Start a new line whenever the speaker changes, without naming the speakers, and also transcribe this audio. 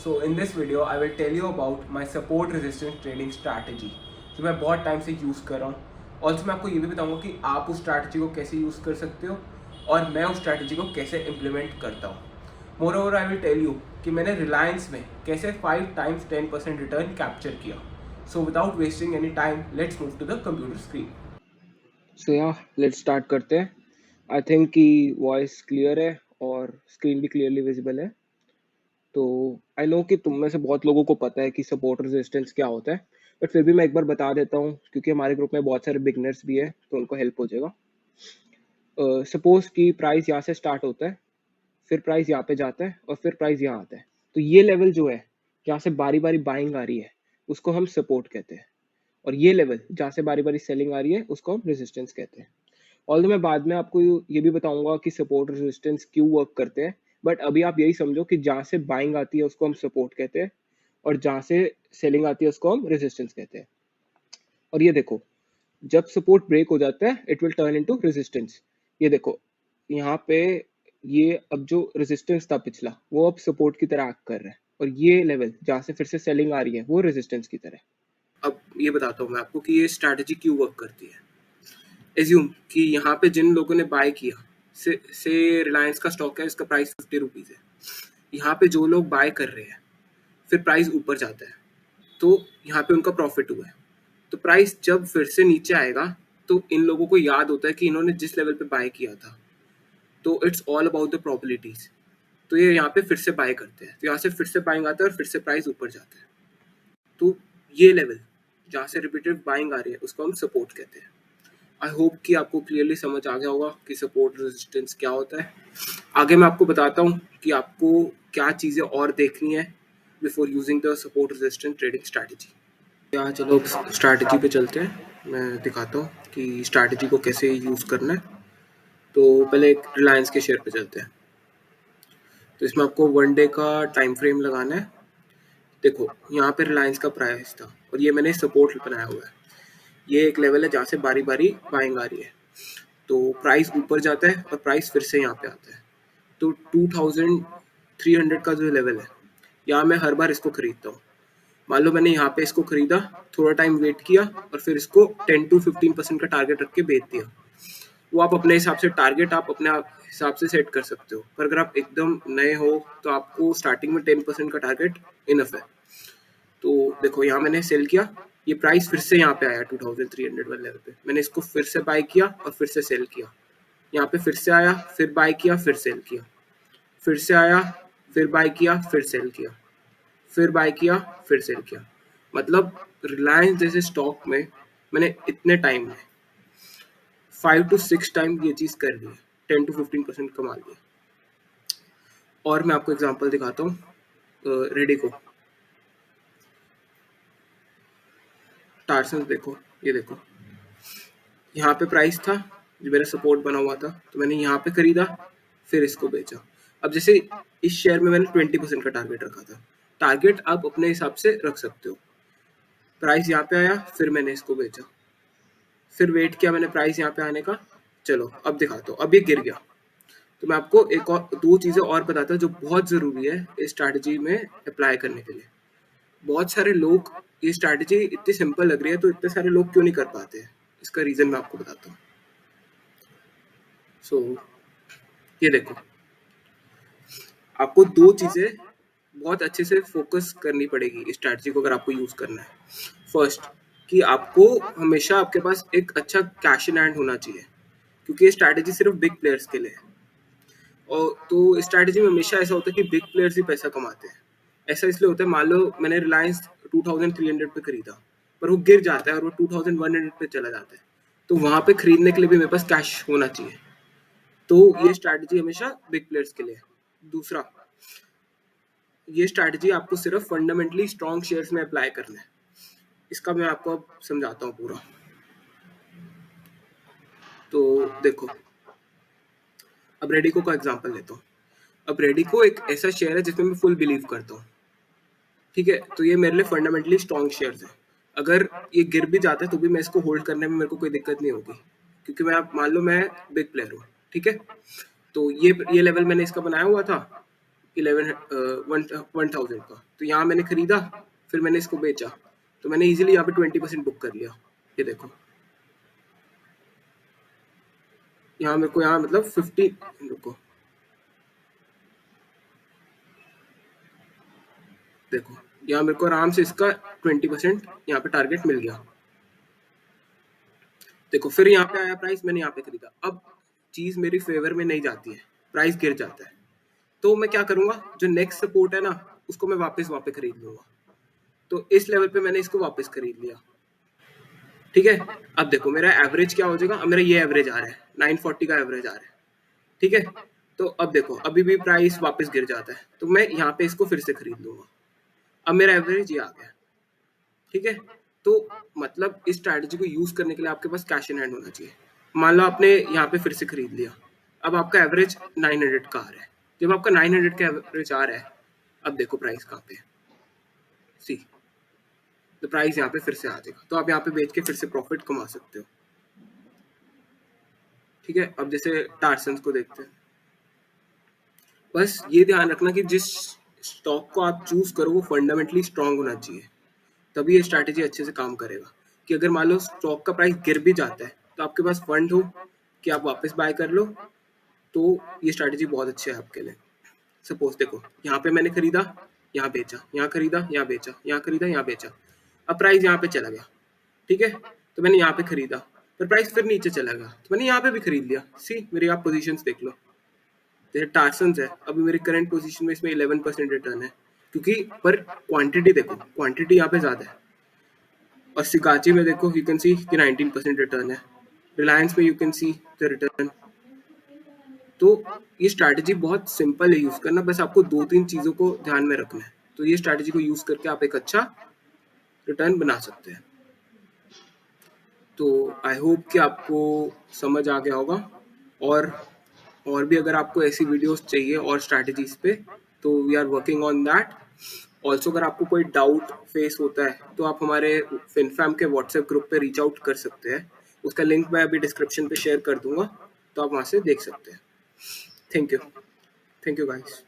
So in this video I will tell you about my support resistance trading strategy जो मैं बहुत time से use कर रहा हूँ। ऑल्सो मैं आपको ये भी बताऊंगा कि आप उस स्ट्रैटेजी को कैसे यूज़ कर सकते हो और मैं उस स्ट्रैटेजी को कैसे इम्प्लीमेंट करता हूँ। Moreover I will tell you कि मैंने रिलायंस में कैसे 5 टाइम्स 10% रिटर्न कैप्चर किया। So without wasting any time let's move to the computer screen.
So yeah let's start करते हैं। आई थिंक कि वॉइस क्लियर है और स्क्रीन भी क्लियरली विजिबल है। तो आई नो कि तुम में से बहुत लोगों को पता है कि सपोर्ट रेजिस्टेंस क्या होता है, बट फिर भी मैं एक बार बता देता हूँ क्योंकि हमारे ग्रुप में बहुत सारे बिगनर्स भी है तो उनको हेल्प हो जाएगा। सपोज कि प्राइस यहाँ से स्टार्ट होता है, फिर प्राइस यहाँ पे जाता है और फिर प्राइस यहाँ आता है। तो ये लेवल जो है जहाँ से बारी बारी बाइंग आ रही है उसको हम सपोर्ट कहते हैं, और ये लेवल जहाँ से बारी बारी सेलिंग आ रही है उसको हम रेजिस्टेंस कहते हैं। ऑल्दो मैं बाद में आपको ये भी बताऊंगा कि सपोर्ट रेजिस्टेंस क्यों वर्क करते हैं, बट अभी आप यही समझो कि जहाँ से बाइंग आती है उसको हम सपोर्ट कहते हैं और जहाँ से सेलिंग आती है उसको हम रेजिस्टेंस कहते हैं। और ये देखो, जब सपोर्ट ब्रेक हो जाता है it will turn into resistance. ये देखो यहाँ पे, ये अब जो रेजिस्टेंस था पिछला वो अब सपोर्ट की तरह एक्ट कर रहा है, और ये लेवल जहाँ से फिर से सेलिंग आ रही है वो रेजिस्टेंस की तरह।
अब ये बताता हूँ मैं आपको कि ये स्ट्रैटेजी क्यों वर्क करती है। एज्यूम कि यहाँ पे जिन लोगों ने बाय किया, से रिलायंस का स्टॉक है, इसका प्राइस 50 रुपीज़ है। यहाँ पे जो लोग बाय कर रहे हैं फिर प्राइस ऊपर जाता है तो यहाँ पे उनका प्रॉफिट हुआ है। तो प्राइस जब फिर से नीचे आएगा तो इन लोगों को याद होता है कि इन्होंने जिस लेवल पे बाय किया था, तो it's all about the probabilities. तो ये यहाँ पे फिर से बाय करते हैं, तो यहाँ से फिर से बाइंग आता है और फिर से प्राइस ऊपर जाता है। तो ये लेवल जहाँ से रिपीटेड बाइंग आ रही है उसको हम सपोर्ट कहते हैं। आई होप कि आपको क्लियरली समझ आ गया होगा कि सपोर्ट रेजिस्टेंस क्या होता है। आगे मैं आपको बताता हूँ कि आपको क्या चीज़ें और देखनी है before using the support resistance trading strategy. या चलो स्ट्रैटेजी पे चलते हैं, मैं दिखाता हूँ कि स्ट्रैटेजी को कैसे यूज़ करना है। तो पहले एक रिलायंस के शेयर पे चलते हैं। तो इसमें आपको 1 डे का टाइम फ्रेम लगाना है। देखो यहाँ पे रिलायंस का प्राइस था और ये मैंने सपोर्ट बनाया हुआ है। ये एक लेवल है जहाँ से बारी बारी बाइंग आ रही है, तो प्राइस ऊपर जाता है और प्राइस फिर से यहाँ पे आता है। तो 2300 का जो लेवल है, यहाँ मैं हर बार इसको खरीदता हूँ। मान लो मैंने यहाँ पे इसको खरीदा, थोड़ा टाइम वेट किया और फिर इसको 10 to 15% का टारगेट रख के बेच दिया। वो आप अपने हिसाब से टारगेट आप अपने हिसाब से सेट कर सकते हो, पर अगर आप एकदम नए हो तो आपको स्टार्टिंग में 10% का टारगेट इनफ है। तो देखो यहाँ मैंने सेल किया, ये प्राइस फिर से यहाँ पे आया 2300 वाले लेवल पे, मैंने इसको फिर से बाय किया और फिर से सेल किया। यहाँ पे फिर से आया, फिर बाय किया, फिर सेल किया, फिर से आया, फिर बाय किया, फिर सेल किया, फिर बाय किया, फिर सेल किया। मतलब रिलायंस जैसे स्टॉक में मैंने इतने टाइम में 5 to 6 टाइम ये चीज़ कर ली है, 10 to 15% कमा लिया। और मैं आपको एग्जांपल दिखाता हूँ रेडिको, टार्सन। देखो ये देखो, यहाँ पे प्राइस था जो मेरा सपोर्ट बना हुआ था, तो मैंने यहाँ पे खरीदा फिर इसको बेचा। अब जैसे इस शेयर में मैंने 20% का टारगेट रखा था, टारगेट आप अपने हिसाब से रख सकते हो। प्राइस यहाँ पे आया, फिर मैंने इसको बेचा, फिर वेट किया मैंने प्राइस यहाँ पे आने का। चलो अब दिखाता हूँ, अब ये गिर गया। तो मैं आपको एक और 2 चीज़ें और बताता हूँ जो बहुत ज़रूरी है इस स्ट्रैटेजी में अप्लाई करने के लिए। बहुत सारे लोग, ये स्ट्रैटेजी इतनी सिंपल लग रही है तो इतने सारे लोग क्यों नहीं कर पाते हैं, इसका रीज़न मैं आपको बताता हूँ। सो ये देखो, आपको 2 चीज़ें बहुत अच्छे से फोकस करनी पड़ेगी इस स्ट्रैटेजी को अगर आपको यूज़ करना है। फर्स्ट, कि आपको हमेशा आपके पास एक अच्छा कैश इन हैंड होना चाहिए, क्योंकि ये स्ट्रैटेजी सिर्फ बिग प्लेयर्स के लिए है। और तो स्ट्रैटेजी में हमेशा ऐसा होता है कि बिग प्लेयर्स ही पैसा कमाते हैं। ऐसा इसलिए होता है, मान लो मैंने रिलायंस 2300 पे खरीदा, पर वो गिर जाता है और वो 2100 पे चला जाता है, तो वहां पे खरीदने के लिए भी मेरे पास कैश होना चाहिए। तो ये स्ट्रैटेजी हमेशा बिग प्लेयर्स के लिए है। दूसरा, ये स्ट्रैटेजी आपको सिर्फ फंडामेंटली स्ट्रॉन्ग शेयर्स में अप्लाई करना है। इसका मैं आपको अब समझाता हूँ पूरा। तो देखो, अब रेडिको का एग्जांपल लेता हूँ। अब रेडिको एक ऐसा शेयर है जिसमें मैं फुल बिलीव करता हूँ, ठीक है। तो ये मेरे लिए फंडामेंटली स्ट्रॉन्ग शेयर्स है। अगर ये गिर भी जाता है तो भी मैं इसको होल्ड करने में मेरे को कोई दिक्कत नहीं होगी, क्योंकि मैं, मान लो मैं बिग प्लेयर हूँ, ठीक है। तो ये लेवल मैंने इसका बनाया हुआ था, 1000 का, तो यहाँ मैंने खरीदा, फिर मैंने इसको बेचा, तो मैंने इजीली यहाँ पे 20% बुक कर लिया। ये देखो यहाँ मेरे को यहाँ मतलब 50, रुको देखो यहाँ मेरे को आराम से इसका 20% यहाँ पे टारगेट मिल गया। देखो फिर यहाँ पे आया प्राइस, मैंने यहाँ पे खरीदा। अब चीज मेरी फेवर में नहीं जाती है, प्राइस गिर जाता है, तो मैं क्या करूंगा, जो नेक्स्ट सपोर्ट है ना उसको मैं वापस खरीद लूंगा। तो इस लेवल पे मैंने इसको वापस खरीद लिया, ठीक है। अब देखो मेरा एवरेज क्या हो जाएगा, अब मेरा ये एवरेज आ रहा है 940 का एवरेज आ रहा है, ठीक है। तो अब देखो अभी भी प्राइस वापस गिर जाता है, तो मैं यहाँ पे इसको फिर से खरीद लूंगा। अब मेरा एवरेज ये आ गया, ठीक है। तो मतलब इस स्ट्रैटेजी को यूज करने के लिए आपके पास कैश इन हैंड होना चाहिए। मान लो आपने यहाँ पे फिर से खरीद लिया, अब आपका एवरेज 900 का आ रहा है। जब आपका 900 का एवरेज आ रहा है, अब देखो प्राइस कहाँ पे, सी तो प्राइस यहाँ पे फिर से आ जाएगा, तो आप यहाँ पे बेच के फिर से प्रॉफिट कमा सकते हो, ठीक है। अब जैसे टार्सन्स को देखते हैं, बस ये ध्यान रखना कि जिस स्टॉक को आप चूज करो वो फंडामेंटली स्ट्रांग होना चाहिए, तभी ये स्ट्रैटेजी अच्छे से काम करेगा। कि अगर मान लो स्टॉक का प्राइस गिर भी जाता है तो आपके पास फंड हो कि आप वापस बाय कर लो, तो ये स्ट्रैटेजी बहुत अच्छी है आपके लिए। सपोज देखो यहाँ पे मैंने खरीदा, यहाँ बेचा, यहाँ खरीदा, यहाँ बेचा, यहाँ खरीदा, यहाँ बेचा, अब प्राइस यहाँ पे चला गया, ठीक है। तो मैंने यहाँ पे खरीदा, पर प्राइस फिर नीचे चला गया, तो मैंने यहाँ पे भी खरीद लिया। सी मेरी आप पोजीशंस देख लो, जैसे टार्सन्स है, अभी मेरी करंट पोजीशन में इसमें 11% रिटर्न है, क्योंकि पर क्वांटिटी देखो, क्वांटिटी यहाँ पे ज्यादा है। और सिकाची में देखो यू कैन सी कि 19% रिटर्न है, रिलायंस में you can see the return. तो ये स्ट्रैटेजी बहुत सिंपल है यूज करना, बस आपको 2-3 चीजों को ध्यान में रखना है, तो ये स्ट्रैटेजी को यूज करके आप एक अच्छा रिटर्न बना सकते हैं। तो आई होप कि आपको समझ आ गया होगा, और भी अगर आपको ऐसी वीडियोस चाहिए और स्ट्रैटेजीज पे, तो we are working on that. Also अगर आपको कोई डाउट फेस होता है तो आप हमारे फिनफैम के व्हाट्सएप ग्रुप पे रीच आउट कर सकते हैं, उसका लिंक मैं अभी डिस्क्रिप्शन पे शेयर कर दूंगा, तो आप वहाँ से देख सकते हैं। Thank you guys.